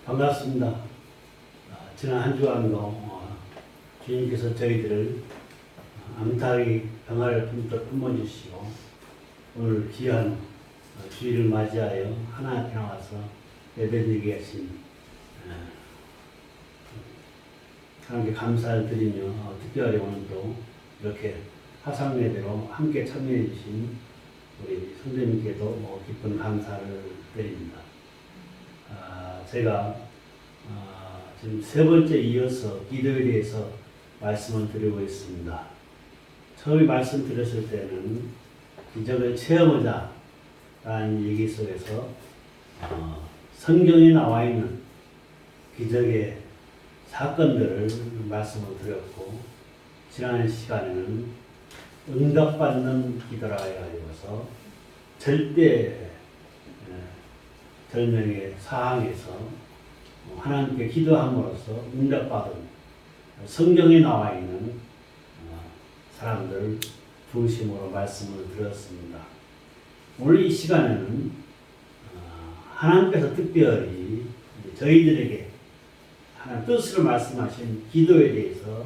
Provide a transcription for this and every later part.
반갑습니다. 지난 한 주간도 주님께서 저희들을 암탉이 평화를 품어주시고 오늘 귀한 주일을 맞이하여 하나 앞에 나와서 예배드리게 하신 하나님께 감사를 드리며 특별히 오늘도 이렇게 화상 예배로 함께 참여해 주신 우리 성도님께도 깊은 감사를 드립니다. 제가 지금 세 번째 이어서 기도에 대해서 말씀을 드리고 있습니다. 처음에 말씀드렸을 때는 기적을 체험하자 라는 얘기 속에서 성경에 나와 있는 기적의 사건들을 말씀을 드렸고, 지난 시간에는 응답받는 기도라 해가지고서 절명의 상황에서 하나님께 기도함으로써 응답받은 성경에 나와 있는 사람들 중심으로 말씀을 드렸습니다. 오늘 이 시간에는 하나님께서 특별히 저희들에게 하나님 뜻을 말씀하신 기도에 대해서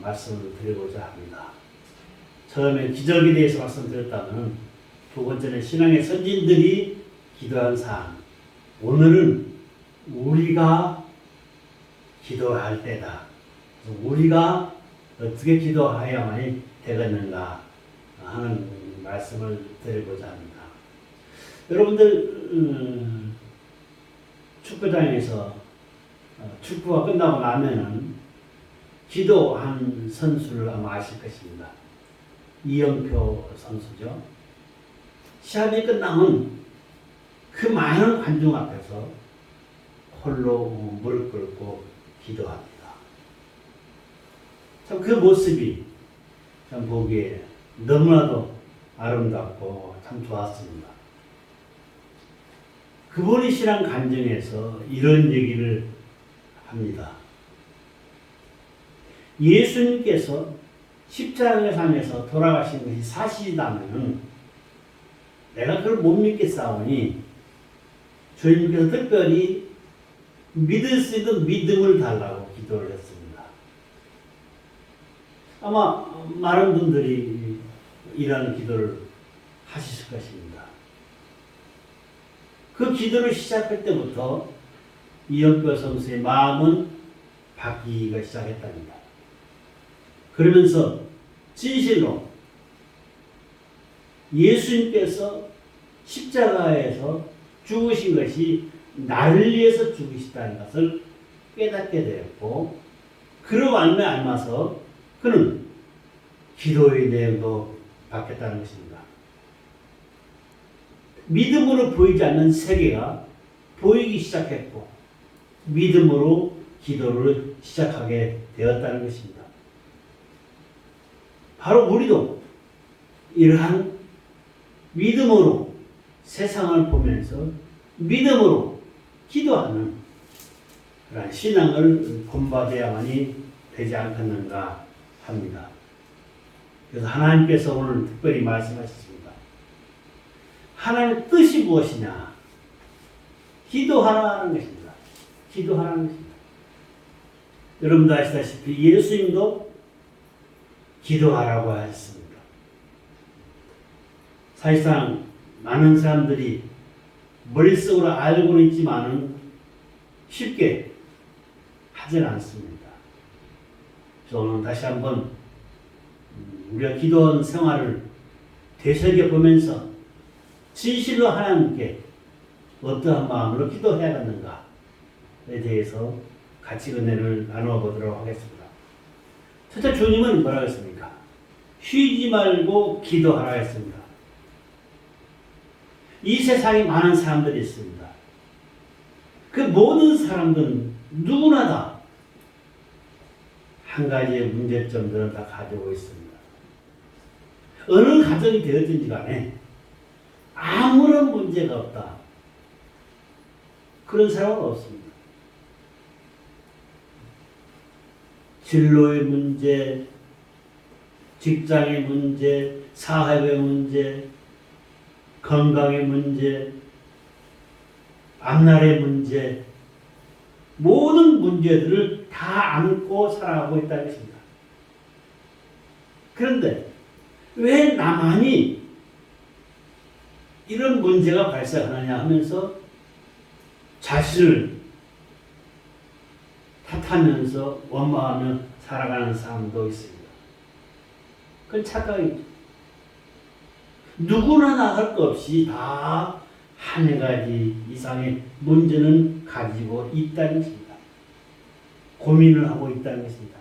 말씀을 드리고자 합니다. 처음에 기적에 대해서 말씀드렸다면, 두 번째는 신앙의 선진들이 기도한 사항, 오늘은 우리가 기도할 때다. 우리가 어떻게 기도해야만이 되겠는가 하는 말씀을 드리고자 합니다. 여러분들 축구장에서 축구가 끝나고 나면은 기도한 선수를 아마 아실 것입니다. 이영표 선수죠. 시합이 끝나면 그 많은 관중 앞에서 홀로 무릎 꿇고 기도합니다. 참 그 모습이 참 보기에 너무나도 아름답고 참 좋았습니다. 그분이 신앙 간증에서 이런 얘기를 합니다. 예수님께서 십자가상에서 돌아가신 것이 사실이라면 내가 그걸 못 믿겠사오니 주님께서 특별히 믿을 수 있는 믿음을 달라고 기도를 했습니다. 아마 많은 분들이 이런 기도를 하실 것입니다. 그 기도를 시작할 때부터 이영표 선수의 마음은 바뀌기가 시작했답니다. 그러면서 진실로 예수님께서 십자가에서 죽으신 것이 나를 위해서 죽으시다는 것을 깨닫게 되었고, 그로 말미암아서 그는 기도의 내용도 바뀌었다는 것입니다. 믿음으로 보이지 않는 세계가 보이기 시작했고, 믿음으로 기도를 시작하게 되었다는 것입니다. 바로 우리도 이러한 믿음으로 세상을 보면서 믿음으로 기도하는 그런 신앙을 본받아야만이 되지 않겠는가 합니다. 그래서 하나님께서 오늘 특별히 말씀하셨습니다. 하나님의 뜻이 무엇이냐? 기도하라는 것입니다. 기도하라는 것입니다. 여러분도 아시다시피 예수님도 기도하라고 하셨습니다. 사실상 많은 사람들이 머릿속으로 알고는 있지만은 쉽게 하질 않습니다. 저는 다시 한번 우리가 기도하는 생활을 되새겨보면서 진실로 하나님께 어떠한 마음으로 기도해야겠는가에 대해서 같이 은혜를 나누어 보도록 하겠습니다. 첫째, 주님은 뭐라고 했습니까? 쉬지 말고 기도하라 했습니다. 이 세상에 많은 사람들이 있습니다. 그 모든 사람들은 누구나 다 한 가지의 문제점들은 다 가지고 있습니다. 어느 가정이 되었든지 간에 아무런 문제가 없다, 그런 사람은 없습니다. 진로의 문제, 직장의 문제, 사회의 문제, 건강의 문제, 앞날의 문제, 모든 문제들을 다 안고 살아가고 있다는 것입니다. 그런데 왜 나만이 이런 문제가 발생하느냐 하면서 자신을 탓하면서 원망하며 살아가는 사람도 있습니다. 그건 착각이죠. 누구나 나갈 것 없이 다 한 가지 이상의 문제는 가지고 있다는 것입니다. 고민을 하고 있다는 것입니다.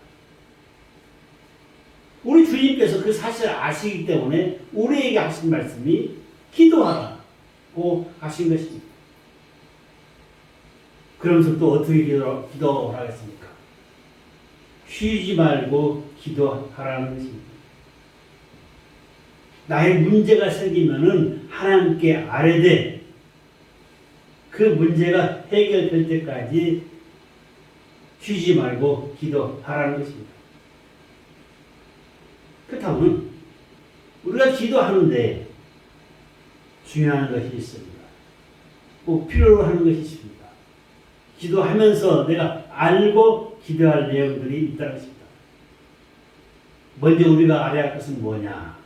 우리 주님께서 그 사실을 아시기 때문에 우리에게 하신 말씀이 기도하라고 하신 것입니다. 그러면서 또 어떻게 기도하겠습니까? 쉬지 말고 기도하라는 것입니다. 나의 문제가 생기면은 하나님께 아뢰되 그 문제가 해결될 때까지 쉬지 말고 기도하라는 것입니다. 그렇다면 우리가 기도하는데 중요한 것이 있습니다. 꼭 필요로 하는 것이 있습니다. 기도하면서 내가 알고 기도할 내용들이 있다는 것입니다. 먼저 우리가 알아야 할 것은 뭐냐?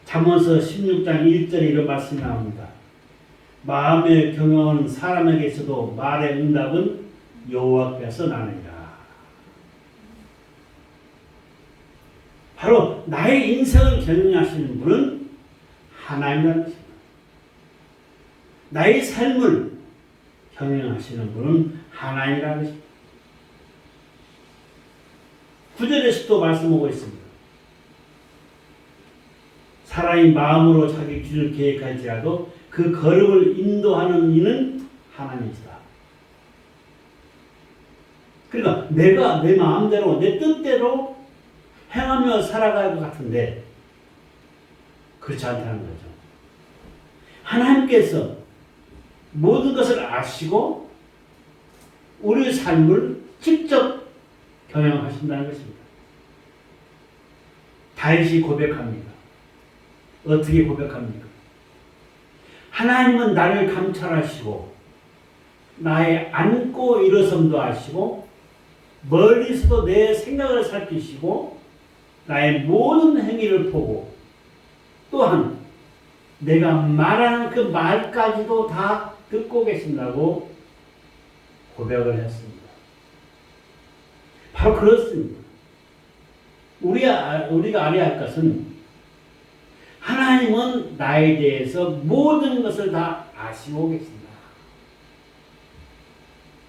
잠언서 16장 1절에 이런 말씀이 나옵니다. 마음에 경영하는 사람에게서도 말의 응답은 여호와께서 나느니라. 바로 나의 인생을 경영하시는 분은 하나님이라는 것입니다. 나의 삶을 경영하시는 분은 하나님이라는 것입니다. 9절에서도 말씀하고 있습니다. 사람이 마음으로 자기 길을 계획할지라도 그 걸음을 인도하는 이는 하나님이시다. 그러니까 내가 내 마음대로 내 뜻대로 행하며 살아갈 것 같은데 그렇지 않다는 거죠. 하나님께서 모든 것을 아시고 우리의 삶을 직접 경영하신다는 것입니다. 다윗이 고백합니다. 어떻게 고백합니까? 하나님은 나를 감찰하시고 나의 앉고 일어섬도 아시고 멀리서도 내 생각을 살피시고 나의 모든 행위를 보고 또한 내가 말하는 그 말까지도 다 듣고 계신다고 고백을 했습니다. 바로 그렇습니다. 우리가 알아야 할 것은 하나님은 나에 대해서 모든 것을 다 아시고 계신다.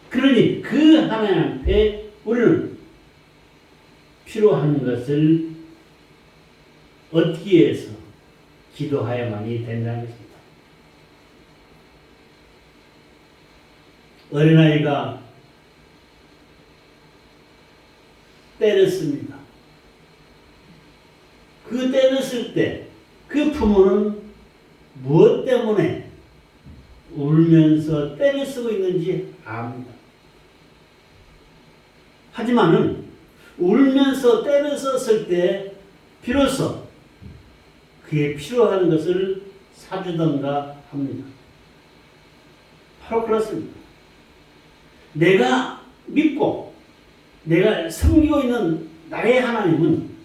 그러니 그 하나님 앞에 우리는 필요한 것을 얻기 위해서 기도해야만이 된다는 것입니다. 어린아이가 때렸습니다. 그 때렸을 때 그 부모는 무엇 때문에 울면서 때를 쓰고 있는지 압니다. 하지만은 울면서 때를 썼을 때 비로소 그에 필요한 것을 사주던가 합니다. 바로 그렇습니다. 내가 믿고 내가 섬기고 있는 나의 하나님은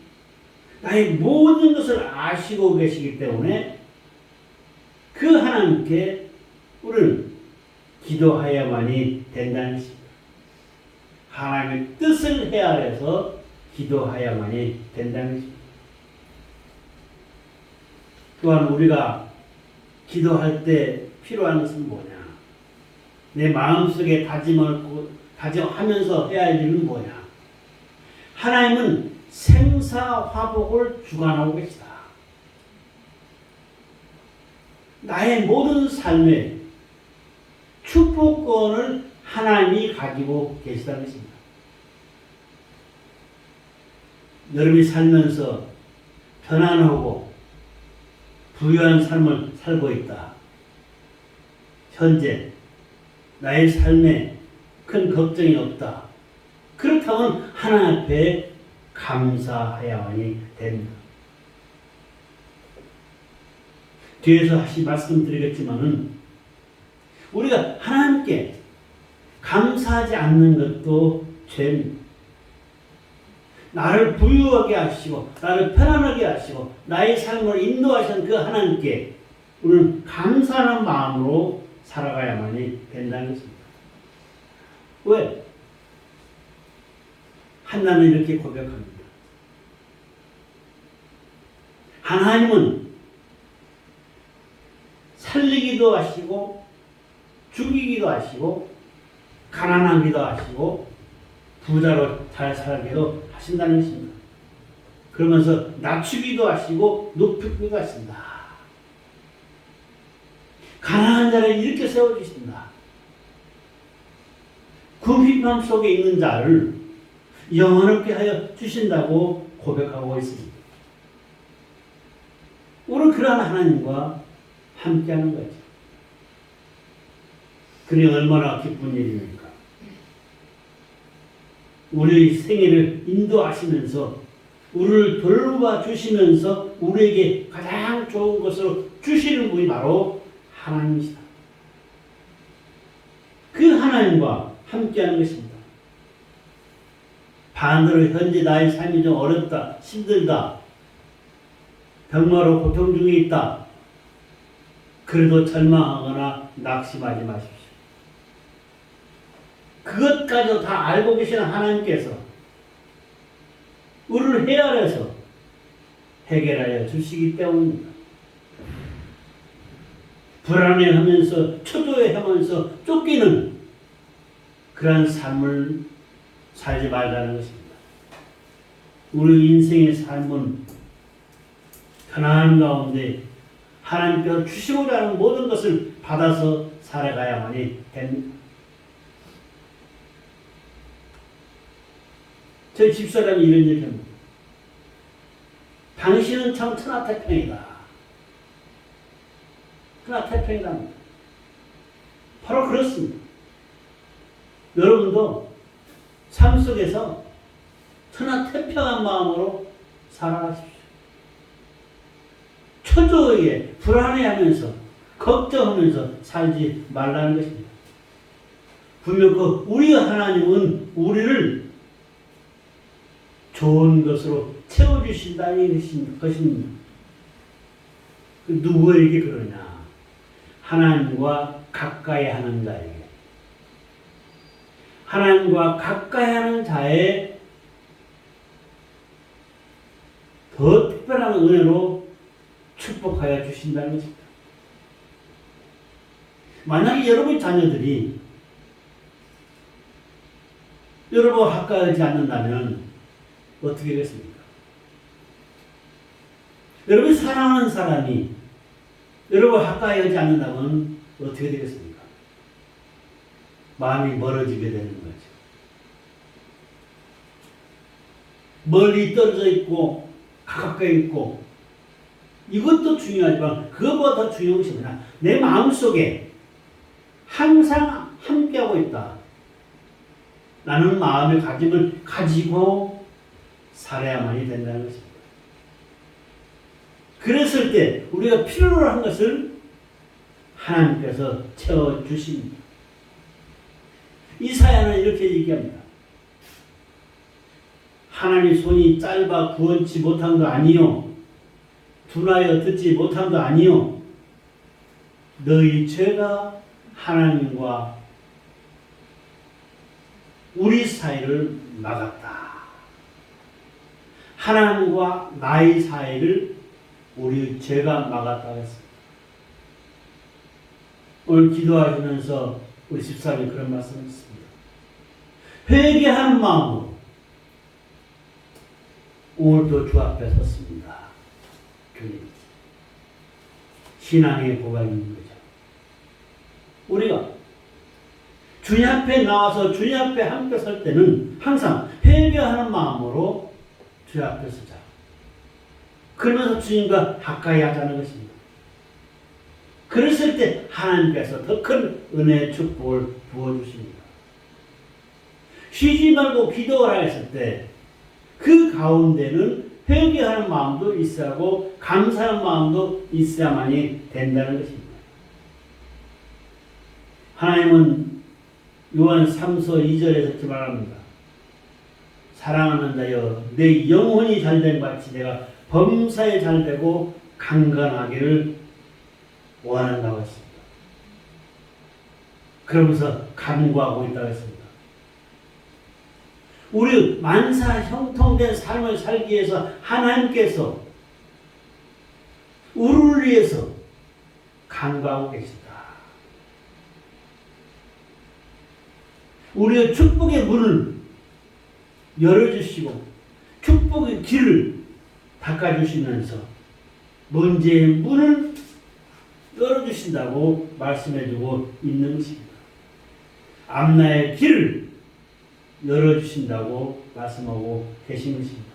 나의 모든 것을 아시고 계시기 때문에 그 하나님께 우리는 기도해야만이 된다는 것입니다. 하나님의 뜻을 헤아려서 기도해야만이 된다는 것입니다. 또한 우리가 기도할 때 필요한 것은 뭐냐? 내 마음속에 다짐하면서 해야 할 일은 뭐냐? 하나님은 생사화복을 주관하고 계시다. 나의 모든 삶에 축복권을 하나님이 가지고 계시다는 것입니다. 여러분이 살면서 편안하고 부유한 삶을 살고 있다. 현재 나의 삶에 큰 걱정이 없다. 그렇다면 하나님 앞에 감사해야만이 됩니다. 뒤에서 다시 말씀드리겠지만은 우리가 하나님께 감사하지 않는 것도 죄입니다. 나를 부유하게 하시고 나를 편안하게 하시고 나의 삶을 인도하신 그 하나님께 우리는 감사하는 마음으로 살아가야만이 된다는 것입니다. 왜? 한나는 이렇게 고백합니다. 하나님은 살리기도 하시고 죽이기도 하시고 가난하기도 하시고 부자로 잘 살게도 하신다는 것입니다. 그러면서 낮추기도 하시고 높이기도 하신다. 가난한 자를 이렇게 세워주신다. 궁핍함 속에 있는 자를 영원하게 하여 주신다고 고백하고 있습니다. 우리는 그러한 하나님과 함께하는 거죠. 그게 얼마나 기쁜 일입니까? 우리의 생애를 인도하시면서 우리를 돌봐 주시면서 우리에게 가장 좋은 것으로 주시는 분이 바로 하나님이시다. 그 하나님과 함께하는 것입니다. 반대로 현재 나의 삶이 좀 어렵다, 힘들다, 병마로 고통 중에 있다. 그래도 절망하거나 낙심하지 마십시오. 그것까지도 다 알고 계시는 하나님께서 우리를 헤아려서 해결하여 주시기 때문입니다. 불안해하면서 초조해하면서 쫓기는 그러한 삶을 살지 말라는 것입니다. 우리 인생의 삶은 편안한 가운데 하나님께서 주시고자 하는 모든 것을 받아서 살아가야만이 됩니다. 저희 집사람이 이런 얘기 합니다. 당신은 참 천하태평이다. 천하태평이다. 바로 그렇습니다. 여러분도 삶 속에서 천하태평한 마음으로 살아가십시오. 초조하게 불안해하면서 걱정하면서 살지 말라는 것입니다. 분명 그 우리 하나님은 우리를 좋은 것으로 채워주신다는 것입니다. 누구에게 그러냐? 하나님과 가까이 하는 자에게. 하나님과 가까이 하는 자에 더 특별한 은혜로 축복하여 주신다는 것입니다. 만약에 여러분의 자녀들이 여러분과 가까이 하지 않는다면 어떻게 되겠습니까? 여러분이 사랑하는 사람이 여러분과 가까이 하지 않는다면 어떻게 되겠습니까? 마음이 멀어지게 되는 거죠. 멀리 떨어져 있고 가까이 있고 이것도 중요하지만 그것보다 더 중요한 것이 뭐냐? 내 마음속에 항상 함께하고 있다. 라는 마음의 가짐을 가지고 살아야만이 된다는 것입니다. 그랬을 때 우리가 필요로 한 것을 하나님께서 채워주십니다. 이사야는 이렇게 얘기합니다. 하나님 손이 짧아 구원치 못함도 아니요 둔하여 듣지 못함도 아니요 너희 죄가 하나님과 우리 사이를 막았다. 하나님과 나의 사이를 우리 죄가 막았다고 했습니다. 오늘 기도하시면서 우리 집사람이 그런 말씀을 했습니다. 회개하는 마음으로 오늘도 주 앞에 섰습니다. 주님. 신앙의 고백인 거죠. 우리가 주님 앞에 나와서 주님 앞에 함께 설 때는 항상 회개하는 마음으로 주 앞에 서자. 그러면서 주님과 가까이 하자는 것입니다. 그랬을 때 하나님께서 더 큰 은혜의 축복을 부어주십니다. 쉬지 말고 기도를 했을 때 그 가운데는 회개하는 마음도 있어야 하고 감사하는 마음도 있어야만이 된다는 것입니다. 하나님은 요한 3서 2절에서 이렇게 말합니다. 사랑하는 자여 내 영혼이 잘된 같이 내가 범사에 잘되고 강건하기를 원한다고 했습니다. 그러면서 간구하고 있다고 했습니다. 우리 만사 형통된 삶을 살기 위해서 하나님께서 우리를 위해서 간구하고 계신다. 우리의 축복의 문을 열어주시고 축복의 길을 닦아주시면서 문제의 문을 열어주신다고 말씀해주고 있는 것입니다. 앞나의 길을 열어주신다고 말씀하고 계신 것입니다.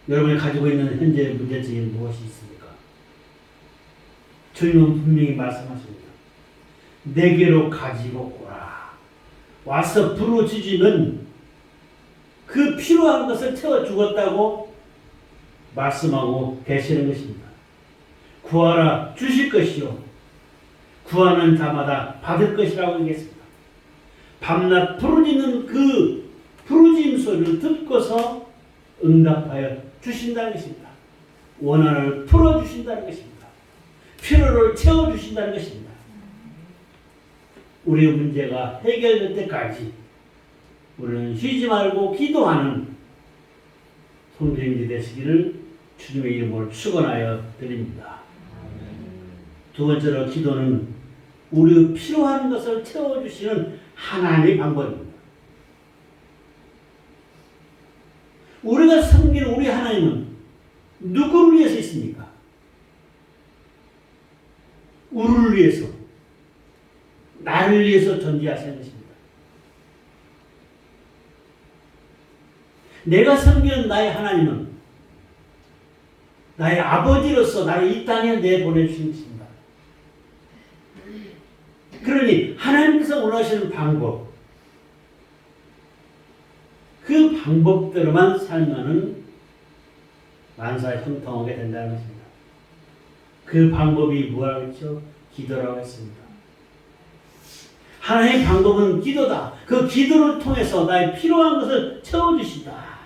여러분이 가지고 있는 현재의 문제점이 무엇이 있습니까? 주님은 분명히 말씀하십니다. 내게로 가지고 오라. 와서 부르짖으면 그 필요한 것을 채워 주겠다고 말씀하고 계시는 것입니다. 구하라 주실 것이요 구하는 자마다 받을 것이라고 얘기했습니다. 밤낮 부르짖는 그 부르짖음 소리를 듣고서 응답하여 주신다는 것입니다. 원한을 풀어주신다는 것입니다. 필요를 채워주신다는 것입니다. 우리의 문제가 해결될 때까지 우리는 쉬지 말고 기도하는 성도님들이 되시기를 주님의 이름으로 축원하여 드립니다. 두 번째로 기도는 우리 필요한 것을 채워주시는 하나님의 방법입니다. 우리가 섬기는 우리 하나님은 누구를 위해서 있습니까? 우리를 위해서, 나를 위해서 존재하시는 것입니다. 내가 섬기는 나의 하나님은 나의 아버지로서 나를 이 땅에 내보내주신 것입니다. 그러니 하나님께서 원하시는 방법, 그 방법대로만 살면은 만사 형통하게 된다는 것입니다. 그 방법이 뭐라고 했죠? 기도라고 했습니다. 하나님의 방법은 기도다. 그 기도를 통해서 나의 필요한 것을 채워주신다.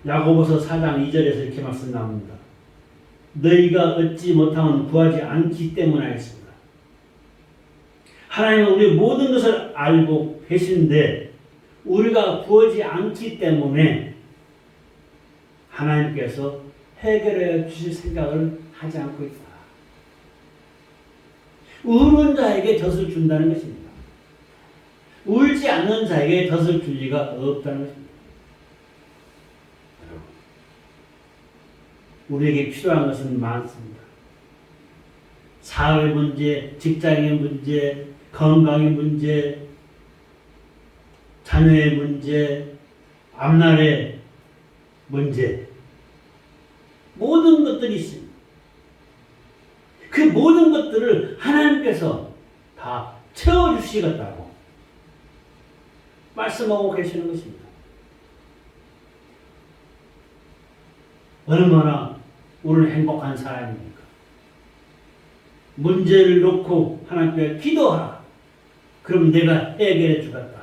야고보서 4장 2절에서 이렇게 말씀 나옵니다. 너희가 얻지 못하면 구하지 않기 때문에 하겠습니다. 하나님은 우리 모든 것을 알고 계신데 우리가 구하지 않기 때문에 하나님께서 해결해 주실 생각을 하지 않고 있다. 우는 자에게 젖을 준다는 것입니다. 울지 않는 자에게 젖을 줄 리가 없다는 것입니다. 우리에게 필요한 것은 많습니다. 사회 문제, 직장의 문제, 건강의 문제, 자녀의 문제, 앞날의 문제, 모든 것들이 있습니다. 그 모든 것들을 하나님께서 다 채워주시겠다고 말씀하고 계시는 것입니다. 얼마나 우리는 행복한 사람입니까? 문제를 놓고 하나님께 기도하라. 그럼 내가 해결해 주겠다.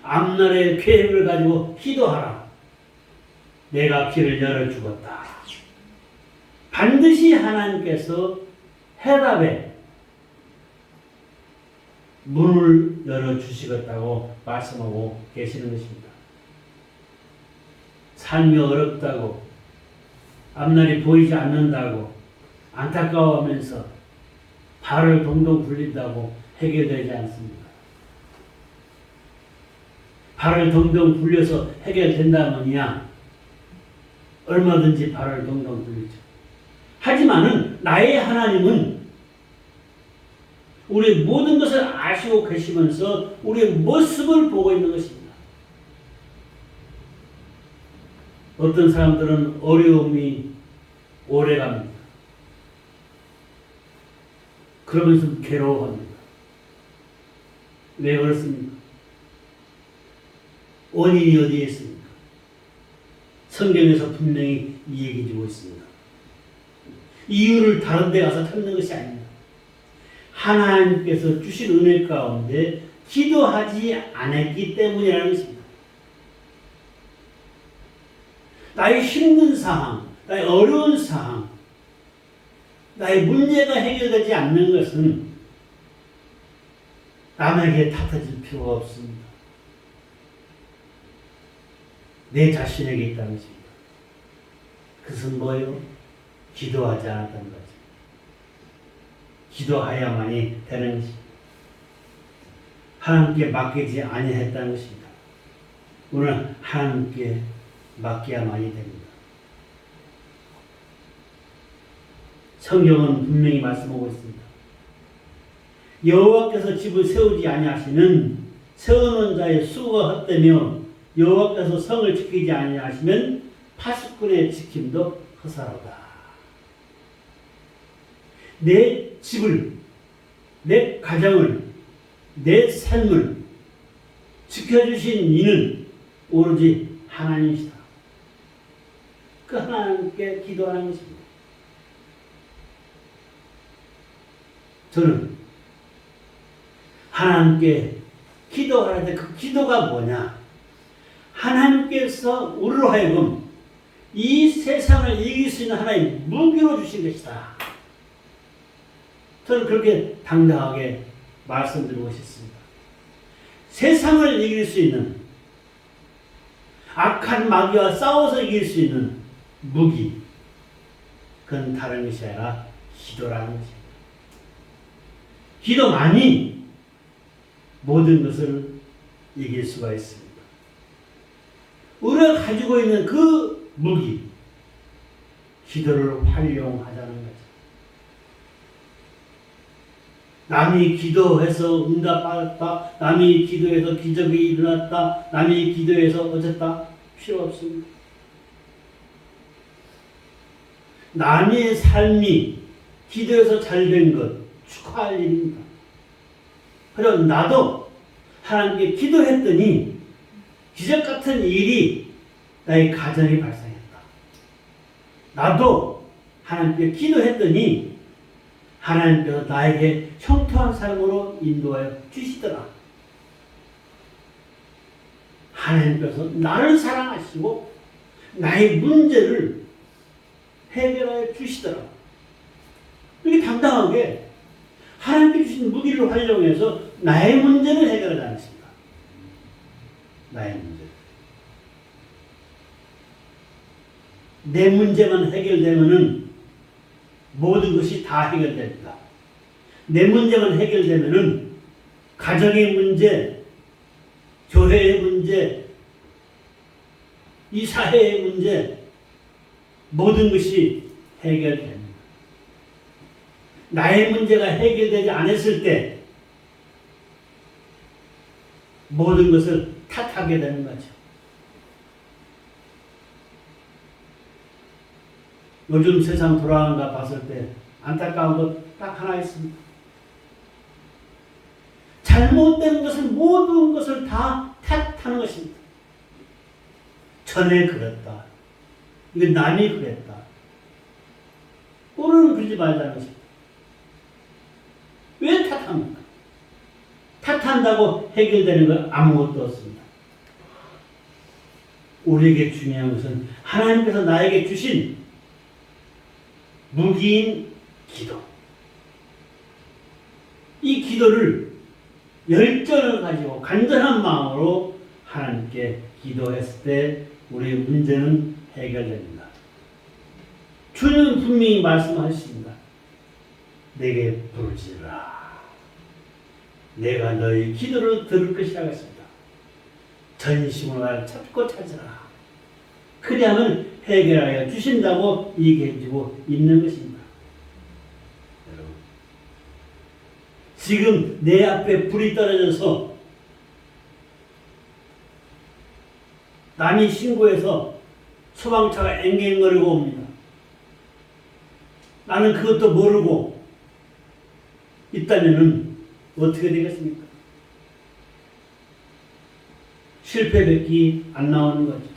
앞날의 계획을 가지고 기도하라. 내가 길을 열어주겠다. 반드시 하나님께서 해답의 문을 열어주시겠다고 말씀하고 계시는 것입니다. 삶이 어렵다고, 앞날이 보이지 않는다고, 안타까워하면서 발을 동동 굴린다고 해결되지 않습니다. 발을 동동 굴려서 해결된다면야 얼마든지 발을 동동 굴리죠. 하지만은 나의 하나님은 우리 모든 것을 아시고 계시면서 우리의 모습을 보고 있는 것입니다. 어떤 사람들은 어려움이 오래갑니다. 그러면서 괴로워합니다. 왜 그렇습니까? 원인이 어디에 있습니까? 성경에서 분명히 이 얘기 주고 있습니다. 이유를 다른 데 가서 찾는 것이 아닙니다. 하나님께서 주신 은혜 가운데 기도하지 않았기 때문이라는 것입니다. 나의 힘든 상황, 나의 어려운 상황, 나의 문제가 해결되지 않는 것은 남에게 탓해줄 필요가 없습니다. 내 자신에게 있다는 것입니다. 그것은 뭐예요? 기도하지 않았다는 거죠. 기도하야만이 되는 것입니다. 하나님께 맡기지 아니했다는 것입니다. 오늘 하나님께 맡겨야만이 됩니다. 성경은 분명히 말씀하고 있습니다. 여호와께서 집을 세우지 아니하시는 세우는 자의 수고가 헛되며 여호와께서 성을 지키지 아니하시면 파수꾼의 지킴도 허사로다. 내 집을, 내 가정을, 내 삶을 지켜주신 이는 오로지 하나님이시다. 그 하나님께 기도하는 것입니다. 저는 하나님께 기도하는데 그 기도가 뭐냐? 하나님께서 우리로 하여금 이 세상을 이길 수 있는 하나의 무기로 주신 것이다. 저는 그렇게 당당하게 말씀드리고 싶습니다. 세상을 이길 수 있는 악한 마귀와 싸워서 이길 수 있는 무기, 그건 다른 것이 아니라 기도라는 것입니다. 기도만이 모든 것을 이길 수가 있습니다. 우리가 가지고 있는 그 무기, 기도를 활용하자는 거죠. 남이 기도해서 응답받았다, 남이 기도해서 기적이 일어났다, 남이 기도해서 어쨌다, 필요 없습니다. 남의 삶이 기도해서 잘된 것, 축하할 일입니다. 그럼 나도 하나님께 기도했더니 기적 같은 일이 나의 가정에 발생했다. 나도 하나님께 기도했더니 하나님께서 나에게 형통한 삶으로 인도하여 주시더라. 하나님께서 나를 사랑하시고 나의 문제를 해결하여 주시더라. 이렇게 당당하게 하나님께 주신 무기를 활용해서 나의 문제를 해결하지 않습니다. 나의 문제. 내 문제만 해결되면은 모든 것이 다 해결됩니다. 내 문제만 해결되면은 가정의 문제, 교회의 문제, 이 사회의 문제, 모든 것이 해결됩니다. 나의 문제가 해결되지 않았을 때 모든 것을 탓하게 되는 거죠. 요즘 세상 돌아가는가 봤을 때 안타까운 것 딱 하나 있습니다. 잘못된 것을 모든 것을 다 탓하는 것입니다. 전에 그랬다. 이건 남이 그랬다. 우리는 그러지 말자는 것입니다. 왜 탓합니까? 탓한다고 해결되는 건 아무것도 없습니다. 우리에게 중요한 것은 하나님께서 나에게 주신 무기인 기도. 이 기도를 열정을 가지고 간절한 마음으로 하나님께 기도했을 때 우리의 문제는 해결됩니다. 주님은 분명히 말씀하셨습니다. 내게 부르짖으라. 내가 너희 기도를 들을 것이라 했습니다. 전심으로 나를 찾고 찾으라. 그리하면 해결하여 주신다고 얘기해주고 있는 것입니다. 여러분, 지금 내 앞에 불이 떨어져서 남이 신고해서 소방차가 앵앵거리고 옵니다. 나는 그것도 모르고 있다면은 어떻게 되겠습니까? 실패밖에 안 나오는 거죠.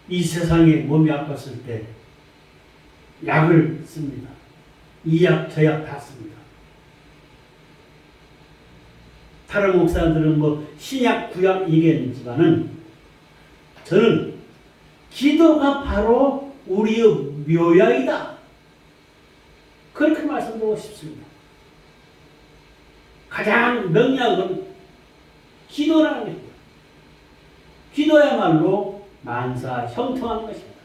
이 세상에 몸이 아팠을 때 약을 씁니다. 이 약, 저 약 다 씁니다. 다른 목사들은 뭐 신약, 구약 얘기했지만은 저는 기도가 바로 우리의 묘약이다. 그렇게 말씀드리고 싶습니다. 가장 명약은 기도라는 것입니다. 기도야말로 만사 형통한 것입니다.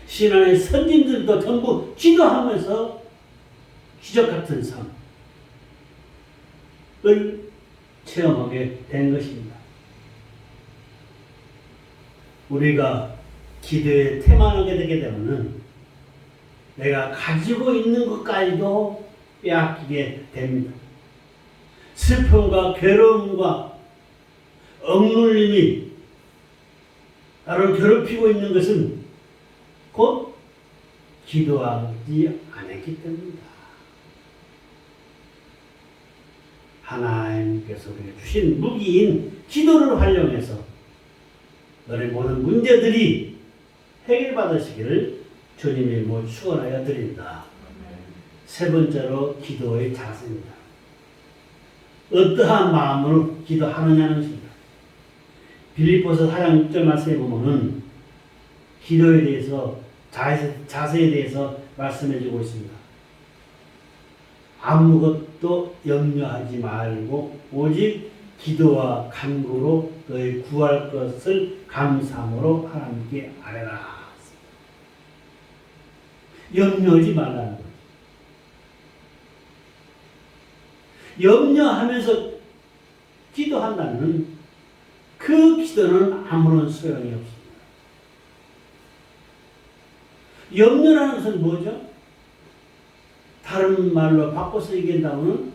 신앙의 선진들도 전부 기도하면서 기적 같은 삶을 체험하게 된 것입니다. 우리가 기도에 태만하게 되게 되면은 내가 가지고 있는 것까지도 빼앗기게 됩니다. 슬픔과 괴로움과 억눌림이 나를 괴롭히고 있는 것은 곧 기도하지 않았기 때문이다. 하나님께서 우리에게 주신 무기인 기도를 활용해서 너의 모든 문제들이 해결받으시기를 주님이 뭐 축원하여 드린다. 세 번째로 기도의 자세입니다. 어떠한 마음으로 기도하느냐는 것입니다. 빌립보서 4장 6절 말씀에 보면은 기도에 대해서 자세에 대해서 말씀해 주고 있습니다. 아무것도 염려하지 말고 오직 기도와 간구로 너희 구할 것을 감사함으로 하나님께 아뢰라. 염려하지 말라는 거예요. 염려하면서 기도한다면 그 기도는 아무런 소용이 없습니다. 염려라는 것은 뭐죠? 다른 말로 바꿔서 얘기한다면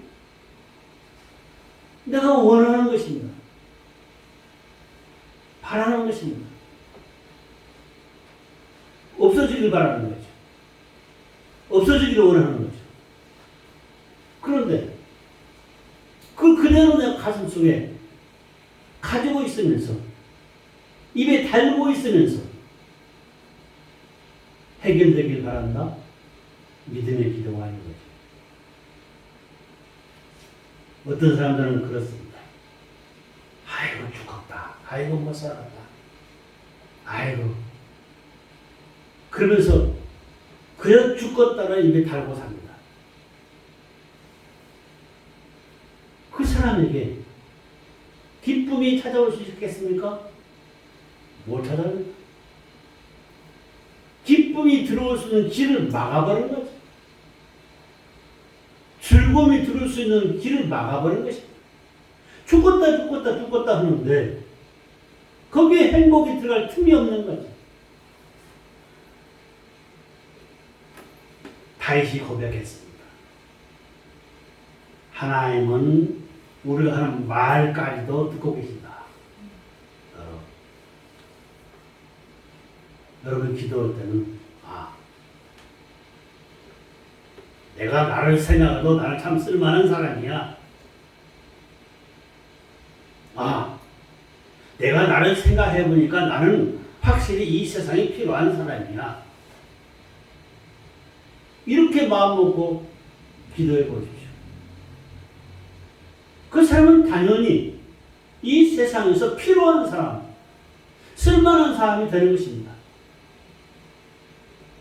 내가 원하는 것입니다. 바라는 것입니다. 없어지길 바라는 거죠. 없어지기를 원하는 거죠. 그런데 그대로 내 가슴 속에 가지고 있으면서 입에 달고 있으면서 해결되길 바란다. 믿음의 기도가 아닌 거죠. 어떤 사람들은 그렇습니다. 아이고 죽었다. 아이고 못 살았다. 아이고 그러면서 그냥 죽었다는 입에 달고 삽니다. 그 사람에게 기쁨이 찾아올 수 있겠습니까? 뭘 찾아옵니까? 기쁨이 들어올 수 있는 길을 막아버린 거죠. 즐거움이 들어올 수 있는 길을 막아버린 것입니다. 죽었다 하는데 거기에 행복이 들어갈 틈이 없는 거죠. 다윗이 고백했습니다. 하나님은 우리가 하는 말까지도 듣고 계신다. 여러분 기도할 때는 내가 나를 생각해도 나를 참 쓸만한 사람이야. 내가 나를 생각해보니까 나는 확실히 이 세상에 필요한 사람이야. 이렇게 마음 먹고 기도해 보십시오. 그 사람은 당연히 이 세상에서 필요한 사람, 쓸만한 사람이 되는 것입니다.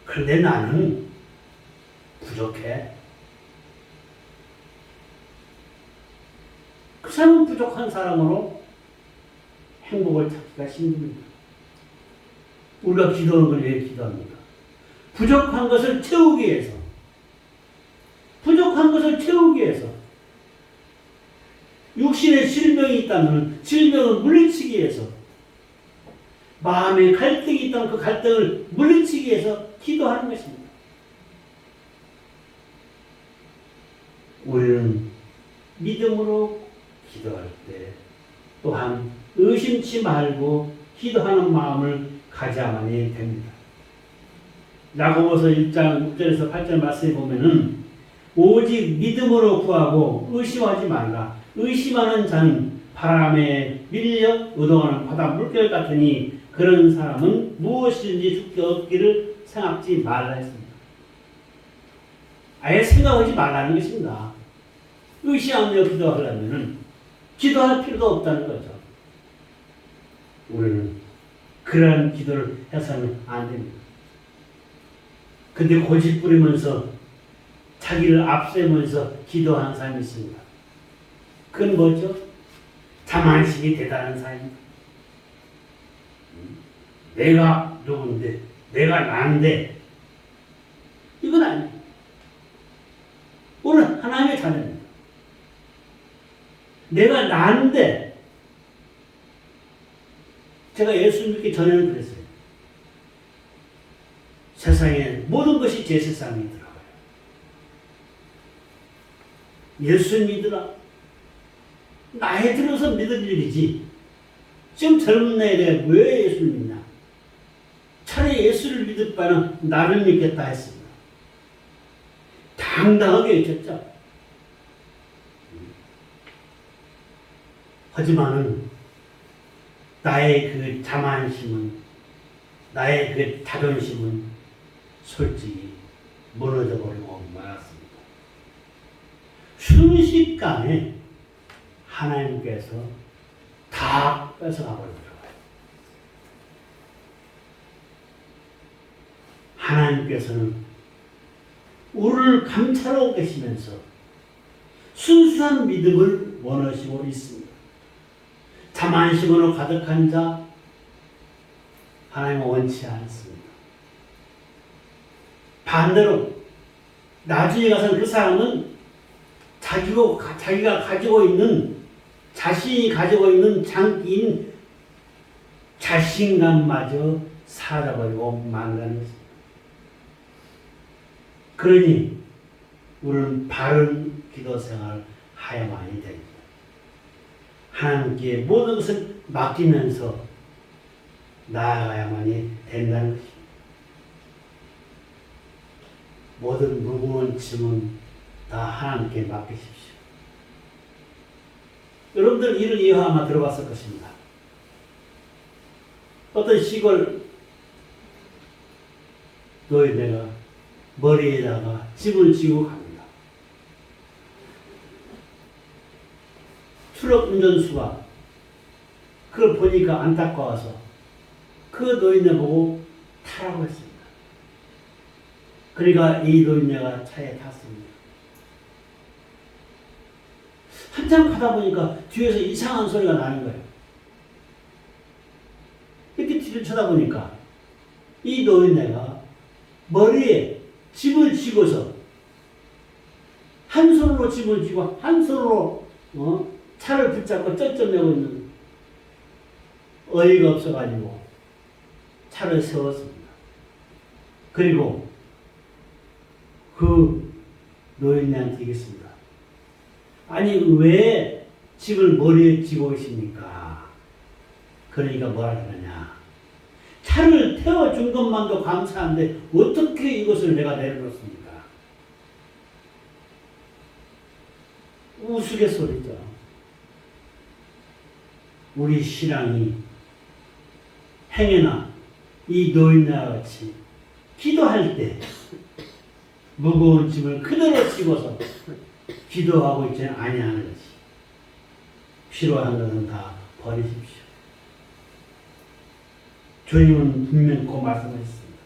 그런데 나는 부족해. 그 사람은 부족한 사람으로 행복을 찾기가 힘듭니다. 우리가 기도하는 걸 왜 기도합니까? 부족한 것을 채우기 위해서. 부족한 것을 채우기 위해서. 육신에 질병이 있다면 질병을 물리치기 위해서. 마음에 갈등이 있다면 그 갈등을 물리치기 위해서 기도하는 것입니다. 우리는 믿음으로 기도할 때 또한 의심치 말고 기도하는 마음을 가져야만이 됩니다. 야고보서 1장 6절에서 8절 말씀에 보면은 오직 믿음으로 구하고 의심하지 말라. 의심하는 자는 바람에 밀려 의동하는 바다 물결 같으니 그런 사람은 무엇이든지 죽게 얻기를 생각지 말라 했습니다. 아예 생각하지 말라는 것입니다. 의시하며 기도하려면 기도할 필요도 없다는 거죠. 우리는 그러한 기도를 해서는 안 됩니다. 근데 고집 부리면서 자기를 앞세우면서 기도하는 사람이 있습니다. 그건 뭐죠? 자만심이 대단한 사람입니다. 내가 누군데, 내가 난데, 이건 아니에요. 우리는 하나님의 자녀입니다. 내가 난데, 제가 예수 믿기 전에는 그랬어요. 세상에 모든 것이 제 세상에 들어가요. 예수 믿으라. 나이 들어서 믿을 일이지. 지금 젊은 나이에 왜 예수를 믿냐? 차라리 예수를 믿을 바는 나를 믿겠다 했습니다. 당당하게 외쳤죠. 하지만은 나의 그 자만심은, 나의 그 자존심은 솔직히 무너져 버리고 말았습니다. 순식간에 하나님께서 다 뺏어가 버리더라고요. 하나님께서는 우리를 감찰하고 계시면서 순수한 믿음을 원하시고 있습니다. 자만심으로 가득한 자, 하나님은 원치 않습니다. 반대로 나중에 가서 그 사람은 자기가 가지고 있는, 자신이 가지고 있는 장기인 자신감마저 사라버리고 만나는 것입니다. 그러니 우리는 바른 기도 생활을 하여야만이 됩니다. 하나님께 모든 것을 맡기면서 나아가야만이 된다는 것입니다. 모든 무거운 짐은 다 하나님께 맡기십시오. 여러분들 이런 예화 아마 들어봤을 것입니다. 어떤 시골 노인네가 머리에다가 짐을 지고 갑니다. 트럭 운전수가 그걸 보니까 안타까워서 그 노인네 보고 타라고 했습니다. 그러니까 이 노인네가 차에 탔습니다. 한참 가다 보니까 뒤에서 이상한 소리가 나는 거예요. 이렇게 뒤를 쳐다보니까 이 노인네가 머리에 짐을 지고서 한 손으로 짐을 지고 한 손으로 차를 붙잡고 쩌쩌매고 있는, 어이가 없어가지고 차를 세웠습니다. 그리고 그 노인네한테 얘기했습니다. 아니 왜 짐을 머리에 지고 계십니까? 그러니까 뭐라 그러냐. 차를 태워준 것만도 감사한데 어떻게 이것을 내가 내려놓습니까? 우스갯소리죠. 우리 신앙이 행여나 이 노인네와 같이 기도할 때 무거운 짐을 그대로 지고서 기도하고 있지는 아니하는 것이, 필요한 것은 다 버리십시오. 주님은 분명히 그 말씀하셨습니다.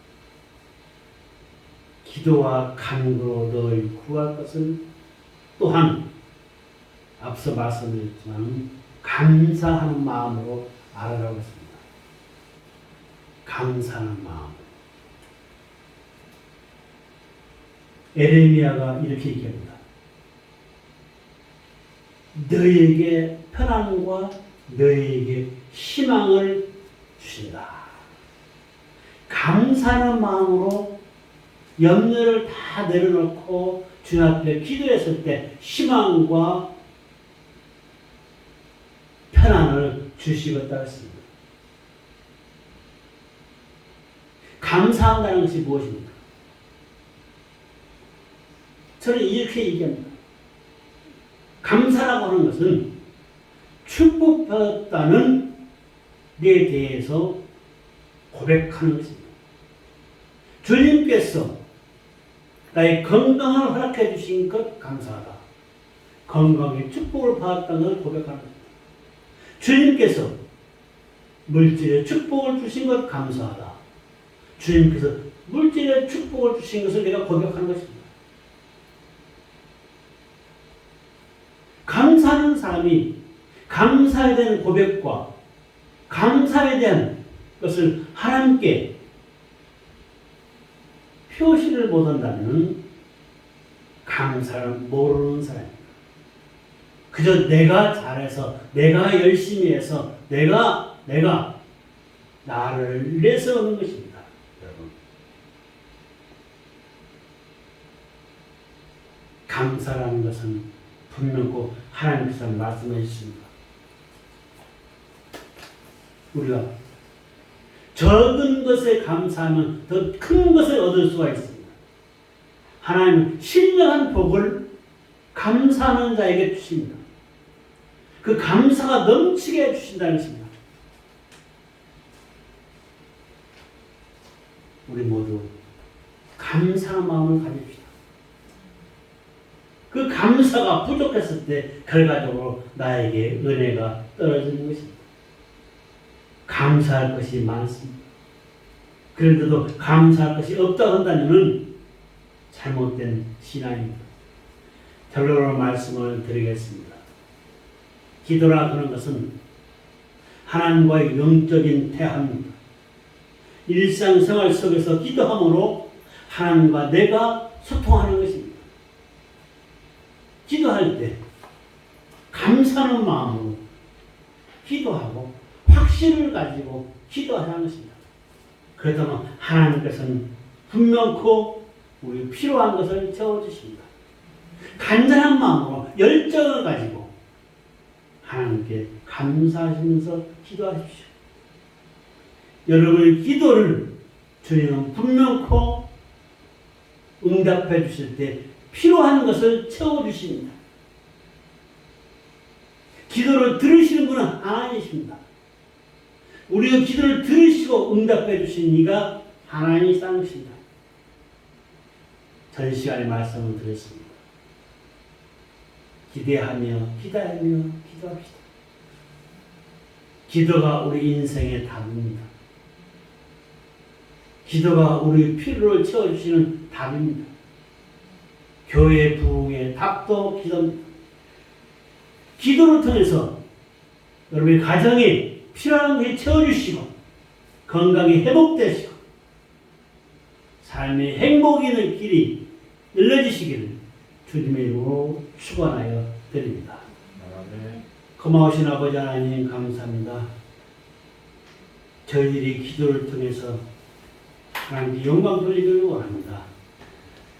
기도와 간구로 널 구할 것은 또한 앞서 말씀드렸지만 감사하는 마음으로 알아라고 했습니다. 감사하는 마음. 에레미야가 이렇게 얘기합니다. 너희에게 편안과 너희에게 희망을 주신다. 감사하는 마음으로 염려를 다 내려놓고 주님 앞에 기도했을 때 희망과 편안을 주시겠다 했습니다. 감사한다는 것이 무엇입니까? 저는 이렇게 얘기합니다. 감사라고 하는 것은 축복받았다는 데 대해서 고백하는 것입니다. 주님께서 나의 건강을 허락해 주신 것 감사하다. 건강의 축복을 받았다는 것을 고백하는 것입니다. 주님께서 물질의 축복을 주신 것 감사하다. 주님께서 물질의 축복을 주신 것을 내가 고백하는 것입니다. 감사하는 사람이 감사에 대한 고백과 감사에 대한 것을 하나님께 표시를 못한다면 감사를 모르는 사람입니다. 그저 내가 잘해서, 내가 열심히 해서, 내가 나를 위해서 하는 것입니다. 여러분. 감사라는 것은 분명히 하나님께서 말씀해 주십니다. 우리가 적은 것에 감사하면 더 큰 것을 얻을 수가 있습니다. 하나님은 신령한 복을 감사하는 자에게 주십니다. 그 감사가 넘치게 해주신다는 것입니다. 우리 모두 감사한 마음을 가집시다. 그 감사가 부족했을 때 결과적으로 나에게 은혜가 떨어지는 것입니다. 감사할 것이 많습니다. 그런데도 감사할 것이 없다고 한다면 잘못된 신앙입니다. 결론으로 말씀을 드리겠습니다. 기도라 하는 것은 하나님과의 영적인 대화입니다. 일상생활 속에서 기도함으로 하나님과 내가 소통하는 것입니다. 기도할 때 감사하는 마음으로 기도하고 확신을 가지고 기도하는 것입니다. 그렇다면 하나님께서는 분명코 우리 필요한 것을 채워주십니다. 간절한 마음으로 열정을 가지고 하나님께 감사하시면서 기도하십시오. 여러분의 기도를 주님은 분명코 응답해 주실 때 필요한 것을 채워주십니다. 기도를 들으시는 분은 하나님이십니다. 우리가 기도를 들으시고 응답해 주신 이가 하나님이십니다. 전 시간에 말씀을 드렸습니다. 기도하며 기도합시다. 기도가 우리 인생의 답입니다. 기도가 우리 필요를 채워주시는 답입니다. 교회 부흥의 답도 기도입니다. 기도를 통해서 여러분의 가정에 필요한 것을 채워주시고 건강이 회복되시고 삶의 행복이 있는 길이 열려지시기를 주님의 이름으로 축원하여 드립니다. 고마우신 아버지 하나님 감사합니다. 저희들이 기도를 통해서 하나님께 영광 돌리기를 원합니다.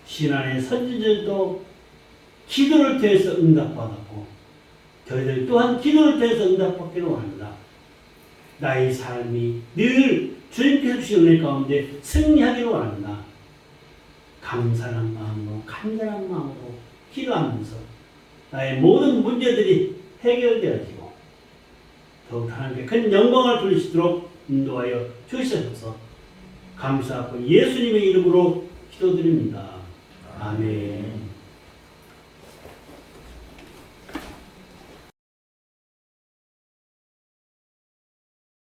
신안의 선지자들도 기도를 통해서 응답받았고 저희들 또한 기도를 통해서 응답받기를 원합니다. 나의 삶이 늘 주님께서 주신 은혜 가운데 승리하기를 원합니다. 감사한 마음으로 간절한 마음으로 기도하면서 나의 모든 문제들이 해결되어지고 더욱 하나님께 큰 영광을 돌리시도록 인도하여 주시옵소서. 감사하고 예수님의 이름으로 기도드립니다. 아멘.